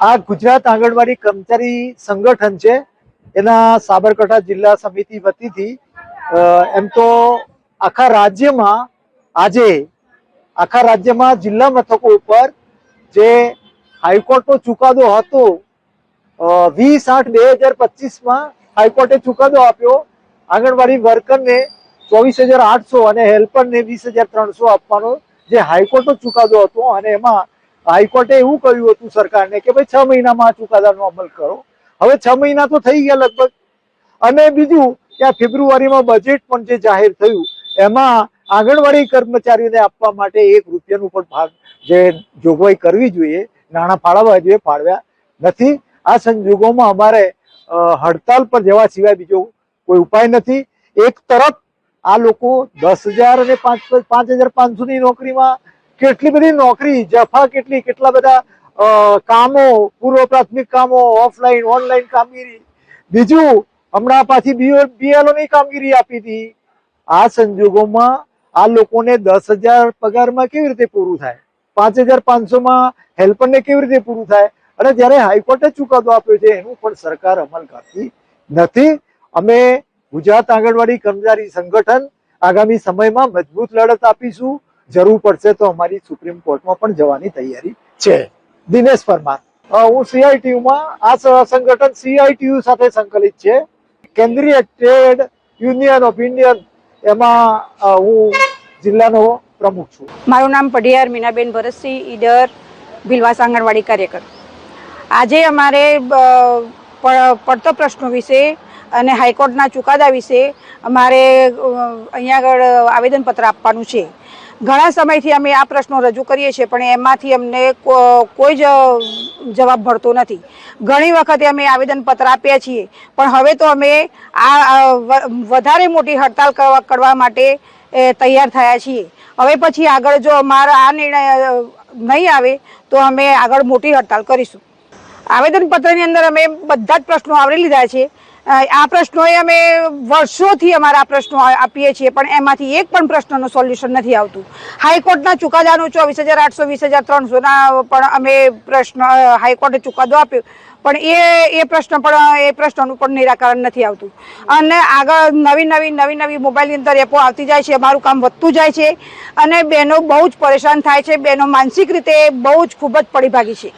આ ગુજરાત આંગણવાડી કર્મચારી સંગઠન છે, એના સાબરકાંઠા જિલ્લા સમિતિ વતીથી એમ તો આખા રાજ્યમાં જિલ્લા મથકો ઉપર જે હાઈકોર્ટનો ચુકાદો હતો 20/8/2025 હાઈકોર્ટે ચુકાદો આપ્યો આંગણવાડી વર્કરને 24,800 અને હેલ્પરને 20,300 આપવાનો જે હાઈકોર્ટનો ચુકાદો હતો, અને એમાં હાઈકોર્ટે એવું કહ્યું હતું સરકારને કે ભાઈ 6 મહિનામાં આ ચુકાદાનો અમલ કરો. હવે 6 મહિના તો થઈ ગયા લગભગ. અને બીજું કે આ ફેબ્રુઆરીમાં બજેટ પણ જે જાહેર થયું એમાં આંગણવાડી કર્મચારીઓને આપવા માટે 1 રૂપિયાનું પણ ભાગ જે જોગવાઈ કરવી જોઈએ, નાણાં ફાળવવા જોઈએ, ફાળવ્યા નથી. આ સંજોગોમાં અમારે હડતાલ પર જવા સિવાય બીજો કોઈ ઉપાય નથી. એક તરફ આ લોકો 10,000 અને 5,500 ની નોકરીમાં કેટલી બધી નોકરી જફા, કેટલા બધા કામો, પૂર્વ પ્રાથમિક કામો, ઓફલાઈન ઓનલાઈન કામગીરી, બીજું હમણાં પાછી BLO ની કામગીરી આપી હતી. આ સંજોગોમાં આ લોકોને 10,000 પગારમાં કેવી રીતે પૂરું થાય, 5,500 માં હેલ્પરને કેવી રીતે પૂરું થાય? અને જ્યારે હાઈકોર્ટે ચુકાદો આપ્યો છે એનું પણ સરકાર અમલ કરતી નથી. અમે ગુજરાત આંગણવાડી કર્મચારી સંગઠન આગામી સમયમાં મજબૂત લડત આપીશું. જરૂર પડશે તો અમારી સુપ્રીમ કોર્ટમાં પણ જવાની તૈયારી છે. દિનેશ પરમાર, હું CITU-માં, આ સંગઠન CITU સાથે સંકલિત છે, કેન્દ્રીય ટ્રેડ યુનિયન ઓફ ઇન્ડિયન, એમાં હું જિલ્લાનો પ્રમુખ છું. મારું નામ પઢિયાર મીનાબેન ભરતસિંહ, ઈડર ભીલવાસ આંગણવાડી કાર્યકર. આજે અમારે પડતો પ્રશ્નો વિશે અને હાઈકોર્ટના ચુકાદા વિશે અમારે અહીંયા આગળ આવેદનપત્ર આપવાનું છે. ઘણા સમયથી અમે આ પ્રશ્નો રજૂ કરીએ છીએ, પણ એમાંથી અમને કોઈ જ જવાબ મળતો નથી. ઘણી વખતે અમે આવેદનપત્ર આપ્યા છીએ, પણ હવે તો અમે આ વધારે મોટી હડતાલ કરવા માટે તૈયાર થયા છીએ. હવે પછી આગળ જો અમારા આ નિર્ણય નહીં આવે તો અમે આગળ મોટી હડતાલ કરીશું. આવેદનપત્રની અંદર અમે બધા જ પ્રશ્નો આવરી લીધા છે. આ પ્રશ્નોએ અમે વર્ષોથી અમારા પ્રશ્નો આપીએ છીએ, પણ એમાંથી એક પણ પ્રશ્નનું સોલ્યુશન નથી આવતું. હાઈકોર્ટના ચુકાદાનું 24,800 20,300ના પણ અમે પ્રશ્ન હાઈકોર્ટે ચુકાદો આપ્યો, પણ એ પ્રશ્નનું પણ નિરાકરણ નથી આવતું. અને આગળ નવી મોબાઈલની અંદર એપો આવતી જાય છે, અમારું કામ વધતું જાય છે અને બહેનો બહુ જ પરેશાન થાય છે. બહેનો માનસિક રીતે બહુ જ ખૂબ જ પડી ભાગી છે.